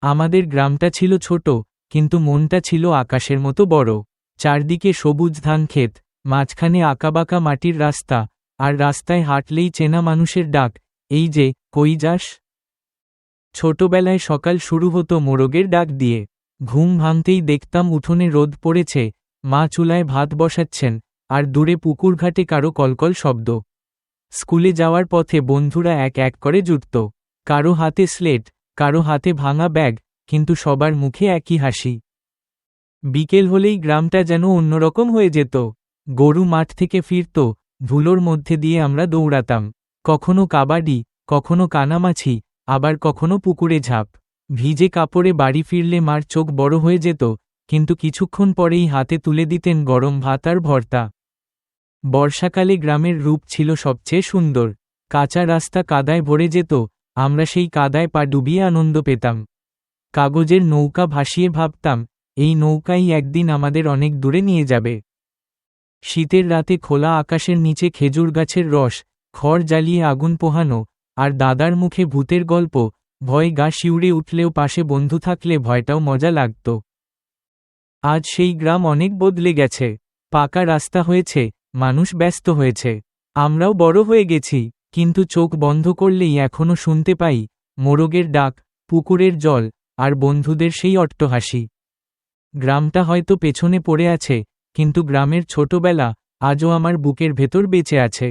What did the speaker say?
আমাদের গ্রামটা ছিল ছোট, কিন্তু মনটা ছিল আকাশের মতো বড়। চারদিকে সবুজ ধানক্ষেত, মাঝখানে আঁকাবাঁকা মাটির রাস্তা, আর রাস্তায় হাঁটলেই চেনা মানুষের ডাক, এই যে, কই যাস? ছোটবেলায় সকাল শুরু হতো মোরগের ডাক দিয়ে। ঘুম ভাঙতেই দেখতাম উঠোনে রোদ পড়েছে, মা চুলায় ভাত বসাচ্ছেন, আর দূরে পুকুরঘাটে কারো কলকল শব্দ। স্কুলে যাওয়ার পথে বন্ধুরা এক এক করে জুটত, কারো হাতে স্লেট, কারো হাতে ভাঙা ব্যাগ, কিন্তু সবার মুখে একই হাসি। বিকেল হলেই গ্রামটা যেন অন্যরকম হয়ে যেত। গরু মাঠ থেকে ফিরত, ধুলোর মধ্যে দিয়ে আমরা দৌড়াতাম, কখনো কাবাডি, কখনো কানামাছি, আবার কখনো পুকুরে ঝাঁপ। ভিজে কাপড়ে বাড়ি ফিরলে মার চোখ বড় হয়ে যেত, কিন্তু কিছুক্ষণ পরেই হাতে তুলে দিতেন গরম ভাত আর ভর্তা। বর্ষাকালে গ্রামের রূপ ছিল সবচেয়ে সুন্দর। কাঁচা রাস্তা কাদায় ভরে যেত, আমরা সেই কাদায় পা ডুবিয়ে আনন্দ পেতাম। কাগজের নৌকা ভাসিয়ে ভাবতাম, এই নৌকাই একদিন আমাদের অনেক দূরে নিয়ে যাবে। শীতের রাতে খোলা আকাশের নিচে খেজুর গাছের রস, খড় জ্বালিয়ে আগুন পোহানো, আর দাদার মুখে ভূতের গল্প, ভয় গা শিউরে উঠলেও পাশে বন্ধু থাকলে ভয়টাও মজা লাগত। আজ সেই গ্রাম অনেক বদলে গেছে। পাকা রাস্তা হয়েছে, মানুষ ব্যস্ত হয়েছে, আমরাও বড় হয়ে গেছি, কিন্তু চোখ বন্ধ করলেই এখনো শুনতে পাই মোরগের ডাক, পুকুরের জল, আর বন্ধুদের সেই অট্টহাসি। গ্রামটা হয়তো পেছনে পড়ে আছে, কিন্তু গ্রামের ছোটবেলা আজও আমার বুকের ভেতর বেঁচে আছে।